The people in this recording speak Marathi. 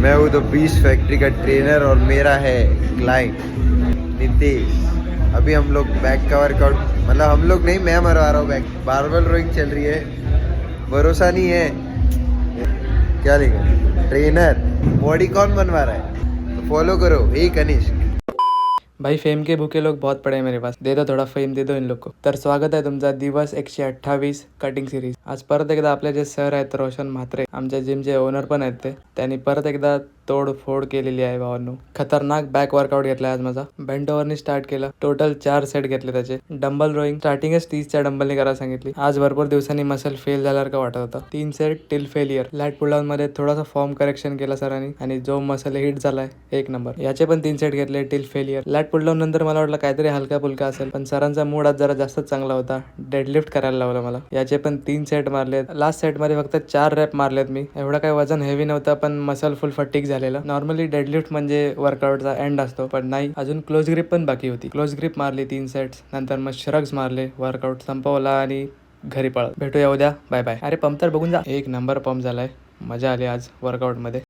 मैं हूँ द बीस्ट फैक्ट्री का ट्रेनर और मेरा है क्लाइंट नितेश। अभी हम लोग बैक का वर्कआउट, मतलब हम लोग नहीं, मैं मरवा रहा हूँ बैक। बारबल रोइंग चल रही है, भरोसा नहीं है। क्या लिखा? ट्रेनर। बॉडी कौन बनवा रहा है? तो फॉलो करो। हे कनिष्क। भाई फेम के भूखे लोग बहुत पड़े हैं मेरे पास, दे दो थोडा फेम, दे दो इन लोग को। तर स्वागत आहे तुमचा दिवस 128 कटिंग सिरीज। आज परत एकदा आपले जे सर आहेत रोशन म्हात्रे, आमच्या जिमचे ओनर पण आहेत, त्यांनी परत एकदा तोडफोड केलेली आहे भावांनो। खतरनाक बॅक वर्कआउट घेतला आज माझा। बेंट ओव्हरनी स्टार्ट केलं, टोटल 4 सेट घेतले त्याचे। डंबल रोईंग स्टार्टिंगच 30च्या डंबलने करायला सांगितली। आज भरपूर दिवसांनी मसल फेल झाल्यासारखं वाटत होतं। 3 सेट टिल फेलियर। लॅट पुल डाऊन मध्ये थोडासा फॉर्म करेक्शन केला सरांनी आणि जो मसल हिट झालाय एक नंबर। याचे पण 3 सेट घेतले टिल फेलियर। लॅट पुल डाऊन नंतर मला वाटलं काहीतरी हलका फुलका असेल, पण सरांचा मूड आज जरा जास्तच चांगला होता। डेडलिफ्ट करायला लावलं मला। याचे पण 3 सेट मारले। लास्ट सेट मध्ये फक्त 4 रॅप मारलेत मी। एवढा काही वजन हेवी नव्हता, पण मसल फुल फटीक झालेला। नॉर्मली डेडलिफ्ट म्हणजे वर्कआउटचा एंड असतो, पण नाही, अजून क्लोज ग्रिप पण बाकी होती। क्लोज ग्रिप मारली 3 सेट्स, नंतर मग श्रग्स मारले। वर्कआउट संपवला आणि घरी पळत। भेटूया उद्या, बाय बाय। अरे पंप तर बघून जा, एक नंबर पंप झालाय। मजा आली आज वर्कआउट मध्ये।